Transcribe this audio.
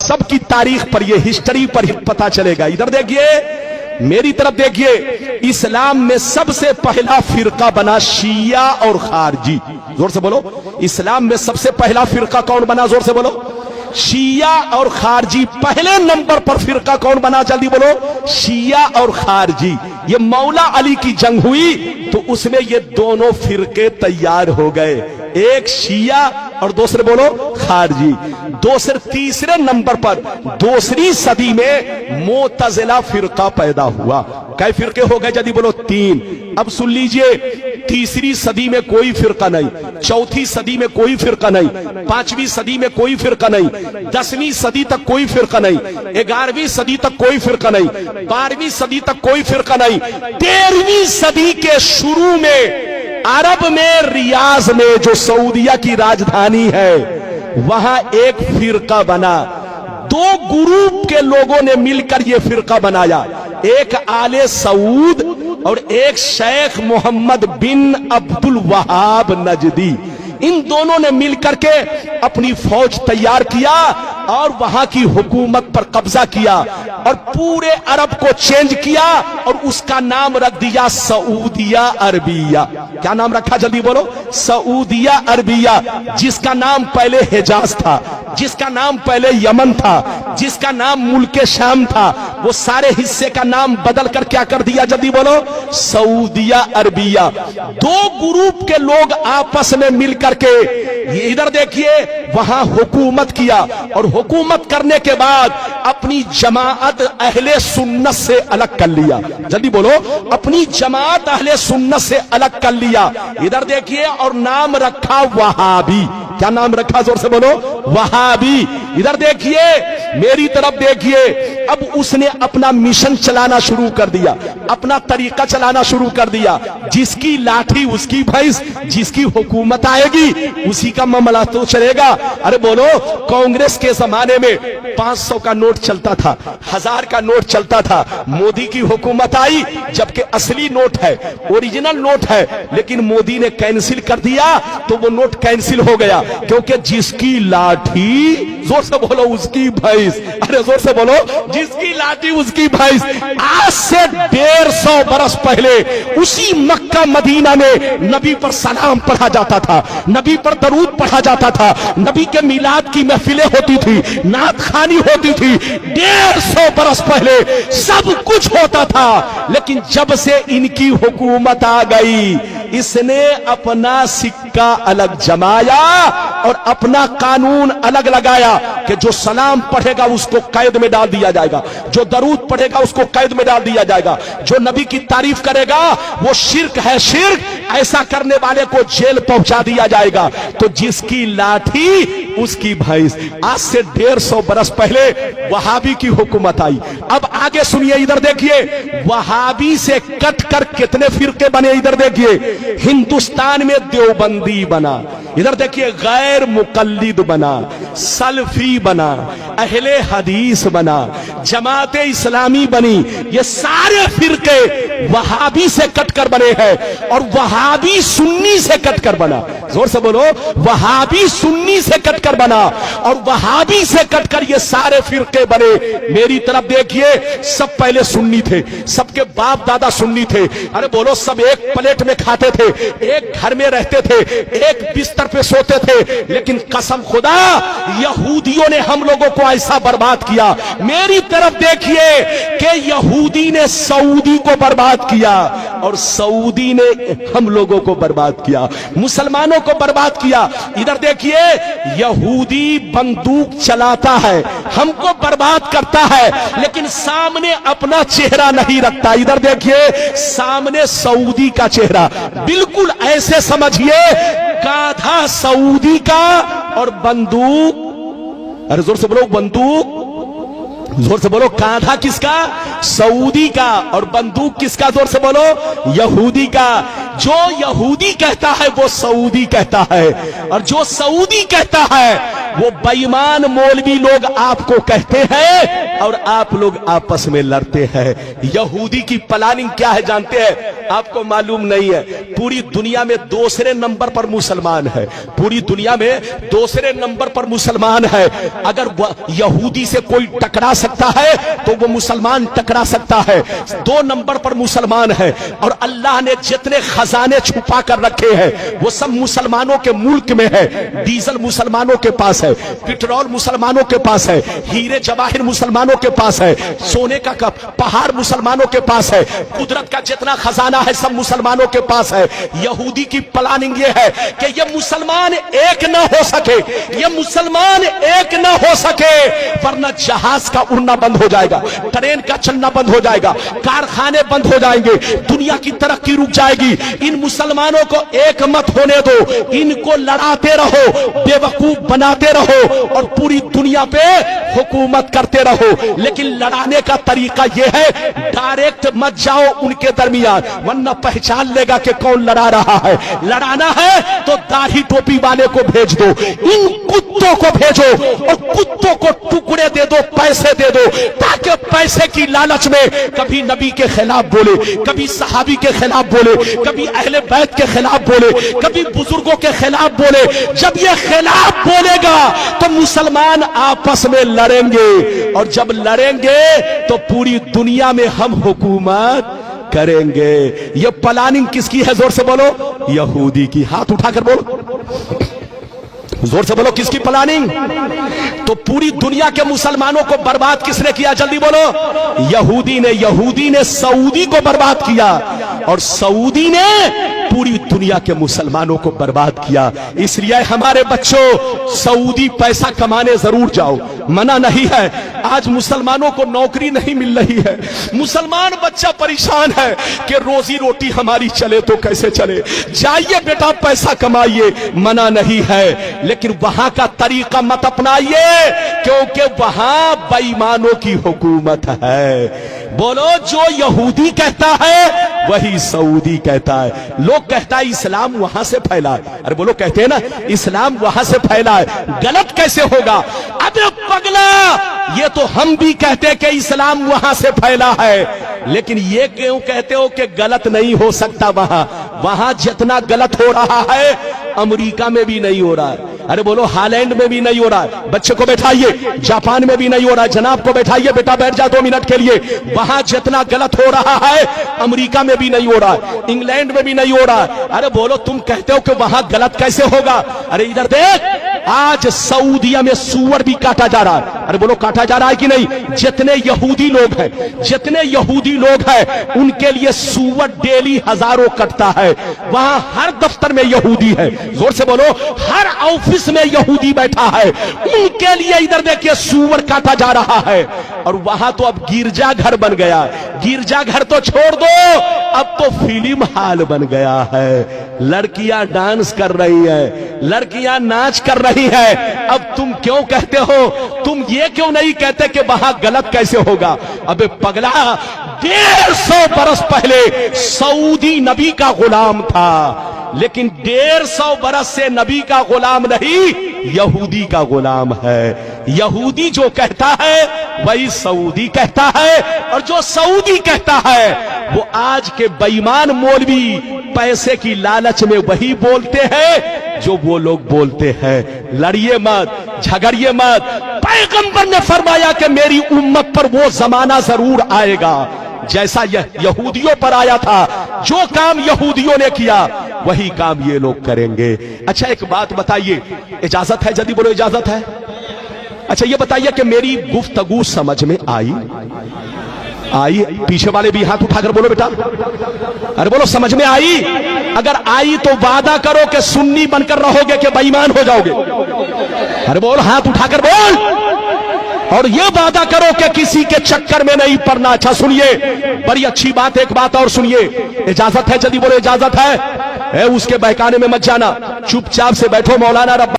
सब की तारीख पर, ये हिस्ट्री पर पता चलेगा। इधर देखिए, मेरी तरफ देखिए, इस्लाम में सबसे पहला फिरका बना शिया और खारजी। जोर से बोलो, इस्लाम में सबसे पहला फिरका कौन बना? जोर से बोलो, शिया और खारजी। पहले नंबर पर फिरका कौन बना? जल्दी बोलो, शिया और खारजी। ये मौला अली की जंग हुई तो उसमें ये दोनों फिरके तैयार हो गए, एक शिया और दूसरे बोलो खारजी। तीसरे नंबर पर दूसरी सदी में मोतजिला फिरका पैदा हुआ। कई फिरके हो गए? जल्दी बोलो, 3। अब सुन लीजिए, तीसरी सदी में कोई फिरका नहीं, चौथी सदी में कोई फिरका नहीं, 5वीं सदी में कोई फिरका नहीं, 10वीं सदी तक कोई फिरका नहीं, 11वीं सदी तक कोई फिरका नहीं, 12वीं सदी तक कोई फिरका नहीं। 13वीं सदी के शुरू में अरब में रियाज में, जो सऊदिया की राजधानी है, वहां एक फिरका बना। 2 ग्रुप के लोगों ने मिलकर यह फिरका बनाया, एक आले सऊद और एक शेख मोहम्मद बिन अब्दुल वहाब नजदी। इन दोनों ने मिलकर के अपनी फौज तैयार किया और वहां की हुकूमत पर कब्जा किया और पूरे अरब को चेंज किया और उसका नाम रख दिया सऊदिया अरबिया। क्या नाम रखा? जल्दी बोलो, सऊदिया अरबिया। जिसका नाम पहले हिजाज था, जिसका नाम पहले यमन था, जिसका नाम मुल्के शाम था, वो सारे हिस्से का नाम बदल कर क्या कर दिया? जल्दी बोलो, सऊदिया अरबिया। 2 ग्रुप के लोग आपस में मिलकर के, इधर देखिए, वहां हुकूमत किया और हुकूमत करने के बाद अपनी जमात अहले सुन्नत से अलग कर लिया। जल्दी बोलो, अपनी जमात अहले सुन्नत से अलग कर लिया। इधर देखिए, और नाम रखा वहाबी। क्या नाम रखा? जोर से बोलो, वहाबी। इधर देखिए, मेरी तरफ देखिए, अब उसने अपना मिशन चलाना शुरू कर दिया, अपना तरीका चलाना शुरू कर दिया। जिसकी लाठी उसकी भैंस, जिसकी हुकूमत आएगी उसी का मामला तो चलेगा। अरे बोलो, कांग्रेस के जमाने में 500 का नोट चलता था, 1000 का नोट चलता था। मोदी की हुकूमत आई, जबकि असली नोट है, ओरिजिनल नोट है, लेकिन मोदी ने कैंसिल कर दिया तो वो नोट कैंसिल हो गया, क्योंकि जिसकी लाठी, जोर से बोलो, उसकी भैंस। अरे जोर से बोलो, जिसकी लाठी उसकी भैंस। आज से 150 बरस पहले उसी मक्का मदीना में नबी पर सलाम पढ़ा जाता था, नबी पर दरूद पढ़ा जाता था, नबी के मिलाद की महफिलें होती थी, नात खानी होती थी। 150 बरस पहले सब कुछ होता था, लेकिन जब से इनकी हुकूमत आ गई, इसने अपना सिक्का अलग जमाया और अपना कानून अलग लगाया कि जो सलाम पढ़ेगा उसको कैद में डाल दिया जाएगा, जो दरूद पढ़ेगा उसको कैद में डाल दिया जाएगा, जो नबी की तारीफ करेगा वो शिर्क है, शिर्क, ऐसा करने वाले को जेल पहुंचा दिया जाएगा। तो जिसकी लाठी उसकी भैंस। आज से 150 बरस पहले वहाबी की हुकूमत आई। अब आगे सुनिए, इधर देखिए, वहाबी से कट कर कितने फिरके बने। इधर देखिए, हिंदुस्तान में देवबंदी बना, इधर देखिए गैर मुकल्लिद बना, सलफी बना, अहले हदीस बना, जमाते इस्लामी बनी। ये सारे फिरके वहाबी से कटकर बने हैं और वहाबी सुन्नी से कटकर बना। जोर से बोलो, वहाबी सुन्नी से कटकर बना और वहाबी से कटकर ये सारे फिरके बने। मेरी तरफ देखिए, सब पहले सुन्नी थे, सबके बाप दादा सुन्नी थे। अरे बोलो, सब एक प्लेट में खाते थे, एक घर में रहते थे, एक बिस्तर पे सोते थे। लेकिन कसम खुदा, यहूदियों ने हम लोगों को ऐसा बर्बाद किया। मेरी तरफ देखिए कि यहूदी ने सऊदी को बर्बाद किया और सऊदी ने हम लोगों को बर्बाद किया, मुसलमानों को बर्बाद किया। इधर देखिए, यहूदी बंदूक चलाता है, हमको बर्बाद करता है, लेकिन सामने अपना चेहरा नहीं रखता। इधर देखिए, सामने सऊदी का चेहरा, बिल्कुल ऐसे समझिए गाधा सऊदी का और बंदूक, अरे जोर से बोलो, बंदूक, जोर से बोलो, कांधा किसका? सऊदी का, और बंदूक किसका? जोर से बोलो, यहूदी का। जो यहूदी कहता है वो सऊदी कहता है, और जो सऊदी कहता है वो बेईमान मौलवी लोग आपको कहते हैं और आप लोग आपस में लड़ते हैं। यहूदी की प्लानिंग क्या है जानते हैं? आपको मालूम नहीं है। पूरी दुनिया में दूसरे नंबर पर मुसलमान है, पूरी दुनिया में दूसरे नंबर पर मुसलमान है। अगर यहूदी से कोई टकरा सकता है तो वो मुसलमान टकरा सकता है। 2 नंबर पर मुसलमान है और अल्लाह ने जितने खजाने छुपा कर रखे हैं वो सब मुसलमानों के मुल्क में है। डीजल मुसलमानों के पास है, पेट्रोल मुसलमानों के पास है, हीरे जवाहिर मुसलमानों के पास है, सोने का पहाड़ मुसलमानों के पास है, कुदरत का जितना खजाना है सब मुसलमानों के पास है। यहूदी की प्लानिंग ये है कि ये मुसलमान एक ना हो सके, ये मुसलमान एक ना हो सके, वरना जहाज का उड़ना बंद हो जाएगा, ट्रेन का चलना बंद हो जाएगा, कारखाने बंद हो जाएंगे, दुनिया की तरक्की रुक जाएगी। इन मुसलमानों को एक मत होने दो, इनको लड़ाते रहो, बेवकूफ बनाते रहो और पूरी दुनिया पे हुकूमत करते रहो। लेकिन लड़ाने का तरीका यह है, डायरेक्ट मत जाओ उनके दरमियान, वरना पहचान लेगा कि कौन लड़ा रहा है। लड़ाना है तो दाढ़ी टोपी वाले को भेज दो, इन कुत्तों को भेजो और कुत्तों को टुकड़े दे दो, पैसे दे दो, ताकि पैसे की लालच में कभी नबी के खिलाफ बोले, कभी सहाबी के खिलाफ बोले, कभी अहले बैत के खिलाफ बोले, कभी बुजुर्गों के खिलाफ बोले। जब ये खिलाफ बोलेगा तो मुसलमान आपस में लड़ेंगे और जब लड़ेंगे तो पूरी दुनिया में हम हुकूमत करेंगे। ये प्लानिंग किसकी है? जोर से बोलो। यहूदी की। हाथ उठाकर बोलो, जोर से बोलो, किसकी प्लानिंग? तो पूरी दुनिया के मुसलमानों को बर्बाद किसने किया? जल्दी बोलो। यहूदी ने। यहूदी ने सऊदी को बर्बाद किया और सऊदी ने पूरी दुनिया के मुसलमानों को बर्बाद किया। इसलिए हमारे बच्चों, सऊदी पैसा कमाने जरूर जाओ, मना नहीं है। आज मुसलमानों को नौकरी नहीं मिल रही है, मुसलमान बच्चा परेशान है कि रोजी रोटी हमारी चले तो कैसे चले। जाइए बेटा, पैसा कमाइए, मना नहीं है, लेकिन वहां का तरीका मत अपनाइए क्योंकि वहां बेईमानों की हुकूमत है। बोलो, जो यहूदी कहता है वही सऊदी कहता है। लोग कहता है इस्लाम वहां से फैला है। अरे बोलो, कहते हैं ना इस्लाम वहां से फैला है, गलत कैसे होगा? अबे पगला, ये तो हम भी कहते हैं कि इस्लाम वहां से फैला है, लेकिन ये क्यों कहते हो कि गलत नहीं हो सकता? वहां जितना गलत हो रहा है अमेरिका में भी नहीं हो रहा है। अरे बोलो, हालैंड में भी नहीं हो रहा है। बच्चे को बैठाइए, जापान में भी नहीं हो रहा है। जनाब को बैठाइए, बेटा बैठ जा 2 मिनट के लिए। वहां जितना गलत हो रहा है अमेरिका में भी नहीं हो रहा है, इंग्लैंड में भी नहीं हो रहा है। अरे बोलो, तुम कहते हो कि वहां गलत कैसे होगा? अरे इधर देख, आज सऊदीया में सूअर भी काटा जा रहा है। अरे बोलो, काटा जा रहा है कि नहीं? जितने यहूदी लोग हैं, जितने यहूदी लोग हैं, उनके लिए सूअर डेली हजारों कटता है। वहां हर दफ्तर में यहूदी है। जोर से बोलो, हर ऑफिस में यहूदी बैठा है, उनके लिए इधर देखिए सूअर काटा जा रहा है। और वहां तो अब गिरजा घर बन गया। गिरजा घर तो छोड़ दो, अब तो फिल्म हॉल बन गया है। लड़कियां डांस कर रही है, लड़कियां नाच कर रही है। अब तुम क्यों कहते हो? तुम ये क्यों नहीं कहते कि वहां गलत कैसे होगा? अबे पगला, 150 बरस पहले सऊदी नबी का गुलाम था, लेकिन 150 बरस से नबी का गुलाम नहीं, यहूदी का गुलाम है। यहूदी जो कहता है वही सऊदी कहता है, और जो सऊदी कहता है वो आज के बेईमान मौलवी पैसे की लालच में वही बोलते हैं जो वो लोग बोलते हैं। लड़िए मत, झगड़िए मत। पैगंबर ने फरमाया कि मेरी उम्मत पर वो जमाना जरूर आएगा जैसा यहूदियों पर आया था। जो काम यहूदियों ने किया वही काम ये लोग करेंगे। अच्छा, एक बात बताइए, इजाजत है? जल्दी बोलो, इजाजत है? अच्छा, ये बताइए कि मेरी गुफ्तगू समझ में आई? पीछे वाले भी हाथ उठाकर बोलो बेटा। अरे बोलो, समझ में आई? अगर आई तो वादा करो कि सुन्नी बनकर रहोगे कि बेईमान हो जाओगे? अरे बोल, हाथ उठाकर बोल। और ये वादा करो कि किसी के चक्कर में नहीं पड़ना। अच्छा सुनिए, बड़ी अच्छी बात, एक बात और सुनिए। इजाजत है? जल्दी बोलो, इजाजत है? उसके बहकाने में मत जाना, चुपचाप से बैठो। मौलाना रब्बानी